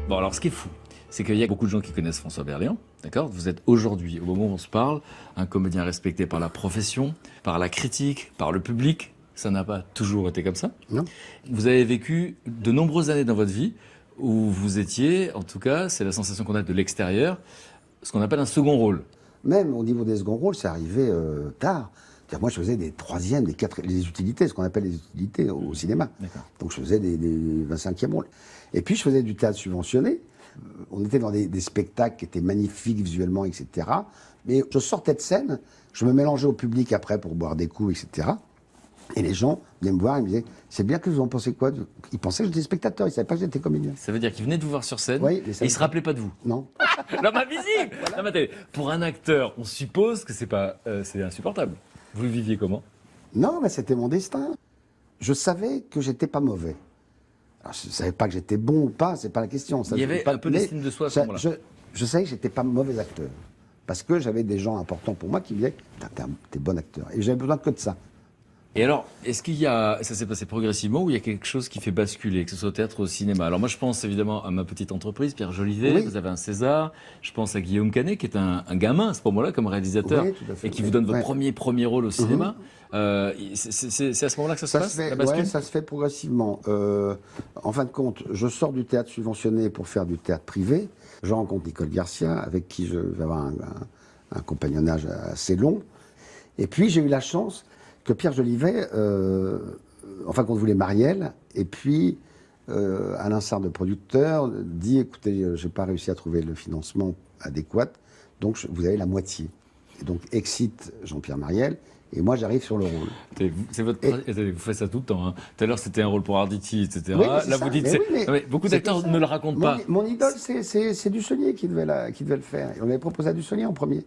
Bon, alors ce qui est fou, c'est qu'il y a beaucoup de gens qui connaissent François Berléand, d'accord? Vous êtes aujourd'hui, au moment où on se parle, un comédien respecté par la profession, par la critique, par le public. Ça n'a pas toujours été comme ça. Non. Vous avez vécu de nombreuses années dans votre vie où vous étiez, en tout cas, c'est la sensation qu'on a de l'extérieur, ce qu'on appelle un second rôle. Même au niveau des seconds rôles, c'est arrivé tard. C'est-à-dire, moi, je faisais des troisièmes, des quatrièmes, les utilités, ce qu'on appelle les utilités au cinéma. D'accord. Donc, je faisais des 25e rôles. Et puis, je faisais du théâtre subventionné. On était dans des spectacles qui étaient magnifiques visuellement, etc. Mais je sortais de scène, je me mélangeais au public après pour boire des coups, etc. Et les gens venaient me voir et me disaient « C'est bien que vous en pensez quoi ?» Ils pensaient que j'étais spectateur, ils ne savaient pas que j'étais comédien. Ça veut dire qu'ils venaient de vous voir sur scène Oui, et ils ne se rappelaient pas de vous. Non. Non, mais visible. Non, mais attendez, pour un acteur, on suppose que c'est insupportable. Vous le viviez comment? Non, mais c'était mon destin. Je savais que j'étais pas mauvais. Alors, je ne savais pas que j'étais bon ou pas, c'est pas la question. Ça, Il y avait pas, un peu d'estime de soi à ce moment-là. Je savais que j'étais pas mauvais acteur. Parce que j'avais des gens importants pour moi qui me disaient « T'es bon acteur ». Et j'avais besoin que de ça. Et alors, est-ce qu'il y a, ça s'est passé progressivement ou il y a quelque chose qui fait basculer, que ce soit au théâtre ou au cinéma? Alors moi, je pense évidemment à ma petite entreprise, Pierre Jolivet, Oui. vous avez un César. Je pense à Guillaume Canet, qui est un gamin à ce moment-là comme réalisateur, Oui, tout à fait, et qui oui. vous donne votre Ouais. premier rôle au cinéma. C'est à ce moment-là que ça se passe, la bascule? Ouais, ça se fait progressivement. En fin de compte, je sors du théâtre subventionné pour faire du théâtre privé. Je rencontre Nicole Garcia, avec qui je vais avoir un compagnonnage assez long. Et puis, j'ai eu la chance que Pierre Jolivet, en fin de compte, voulait Marielle. Et puis, Alain Sarr, de producteur, dit « Écoutez, je n'ai pas réussi à trouver le financement adéquat, donc vous avez la moitié. » Et donc, excite Jean-Pierre Marielle. Et moi, j'arrive sur le rôle. C'est votre... Attendez, vous faites ça tout le temps. Hein. Tout à l'heure, c'était un rôle pour Arditi, etc. Oui, mais c'est Là, ça. vous dites... Mais oui, mais Non, mais beaucoup c'est d'acteurs comme ça. ne le racontent pas. Mon idole, c'est Dussolier qui devait le faire. Et on avait proposé à Dussolier en premier.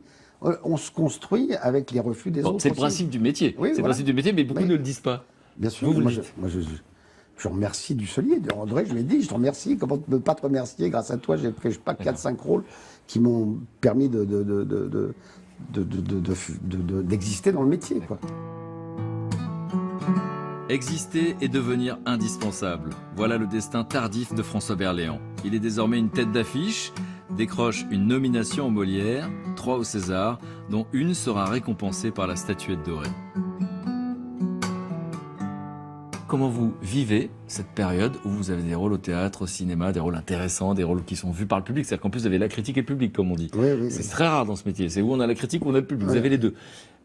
On se construit avec les refus des Bon, autres. c'est le aussi. principe du métier. Oui, C'est le voilà. principe du métier, mais beaucoup Oui. ne le disent pas. Bien sûr. Vous le moi, dites. je remercie Dussolier. André, je lui ai dit, je te remercie. Comment ne pas te remercier? Grâce à toi, j'ai fait, je sais pas, 4-5 rôles qui m'ont permis d'exister dans le métier, quoi. Exister et devenir indispensable. Voilà le destin tardif de François Berléand. Il est désormais une tête d'affiche, décroche une nomination au Molière, 3 au César, dont une sera récompensée par la statuette dorée. Comment vous vivez cette période où vous avez des rôles au théâtre, au cinéma, des rôles intéressants, des rôles qui sont vus par le public? C'est-à-dire qu'en plus vous avez la critique et le public, comme on dit. Oui, C'est très rare dans ce métier. C'est où on a la critique, où on a le public. Vous Oui. avez les deux.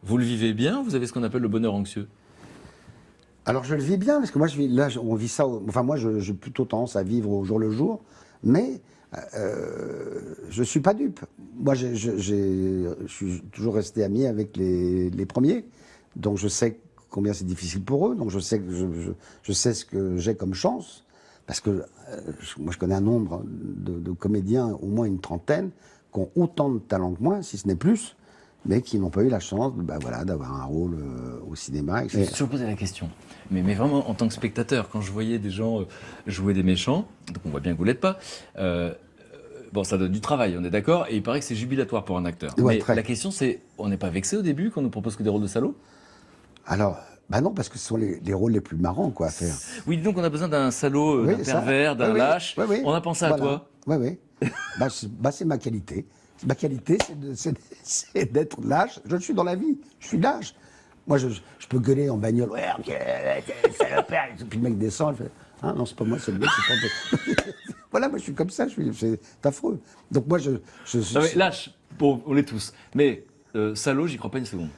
Vous le vivez bien? Vous avez ce qu'on appelle le bonheur anxieux? Alors je le vis bien, parce que moi, on vit ça. Enfin, moi, j'ai plutôt tendance à vivre au jour le jour, mais je ne suis pas dupe. Moi, je suis toujours resté ami avec les premiers, donc je sais combien c'est difficile pour eux, donc je sais ce que j'ai comme chance, parce que moi, je connais un nombre de comédiens, au moins une trentaine, qui ont autant de talent que moi, si ce n'est plus, mais qui n'ont pas eu la chance d'avoir un rôle au cinéma. Je me suis toujours posé la question. Mais vraiment, en tant que spectateur, quand je voyais des gens jouer des méchants, donc on voit bien que vous l'êtes pas, bon, ça donne du travail, on est d'accord, et il paraît que c'est jubilatoire pour un acteur. Ouais, mais très. la question, c'est, on n'est pas vexé au début qu'on nous propose que des rôles de salauds? Alors, bah non, parce que ce sont les rôles les plus marrants, quoi, à faire. Oui, donc on a besoin d'un salaud, Oui, d'un ça. pervers, d'un Oui, oui. lâche. Oui, oui. On a pensé à toi. Oui, oui. C'est ma qualité. Ma qualité, c'est d'être lâche. Je le suis dans la vie. Je suis lâche. Moi, je peux gueuler en bagnole. Ouais, ok, salopard. Et puis le mec descend. Il fait, ah non, c'est pas moi, c'est le mec. Voilà, moi, je suis comme ça. C'est affreux. Donc moi, Non, mais lâche, bon, on l'est tous. Mais salaud, j'y crois pas une seconde.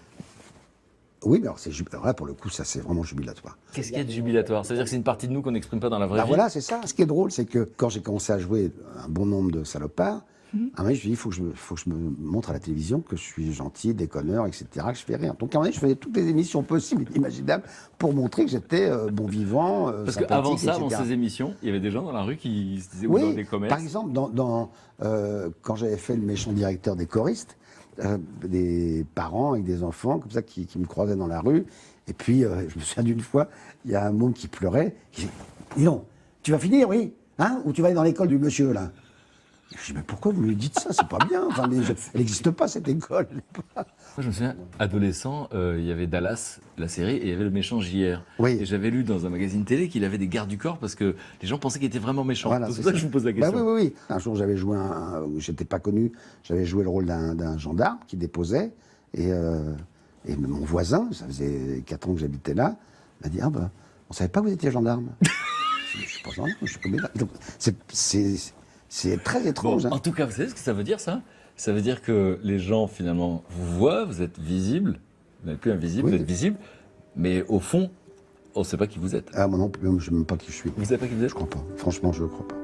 Oui, mais alors là, pour le coup, ça, c'est vraiment jubilatoire. Qu'est-ce qu'il y a de jubilatoire? C'est-à-dire que c'est une partie de nous qu'on n'exprime pas dans la vraie Bah vie? voilà, c'est ça. Ce qui est drôle, c'est que quand j'ai commencé à jouer un bon nombre de salopards, à un moment donné, je me suis dit, il faut que je me montre à la télévision que je suis gentil, déconneur, etc., que je fais rire. Donc à un moment donné, je faisais toutes les émissions possibles et imaginables pour montrer que j'étais bon vivant, Parce sympathique, qu'avant ça, avant etc. ces émissions, il y avait des gens dans la rue qui se disaient, ou Oui, dans des commerces. par exemple, quand j'avais fait le méchant directeur des choristes, des parents avec des enfants comme ça qui me croisaient dans la rue. Et puis, je me souviens d'une fois, il y a un môme qui pleurait. Qui dit, dis donc, tu vas finir, oui, hein? Ou tu vas aller dans l'école du monsieur, là? Je dis, mais pourquoi vous lui dites ça? C'est pas bien. Enfin, elle n'existe pas, cette école. Moi, je me souviens, adolescent, il y avait Dallas, la série, et il y avait le méchant JR. Oui. Et j'avais lu dans un magazine télé qu'il avait des gardes du corps parce que les gens pensaient qu'il était vraiment méchant. Voilà, c'est c'est pour ça que ça. je vous pose la Bah question. oui. Un jour, j'avais joué j'étais pas connu, j'avais joué le rôle d'un gendarme qui déposait, et mon voisin, ça faisait 4 ans que j'habitais là, m'a dit, ah ben, on savait pas que vous étiez gendarme. Je suis pas gendarme, je suis comédien. Donc, c'est très étrange. Bon, Hein. en tout cas, vous savez ce que ça veut dire, ça? Ça veut dire que les gens, finalement, vous voient, vous êtes visible, vous n'êtes plus invisible, Oui. vous êtes visible, mais au fond, on ne sait pas qui vous êtes. Ah, moi non plus, je ne sais même pas qui je suis. Vous ne savez pas qui vous êtes? Je crois pas. Franchement, je ne crois pas.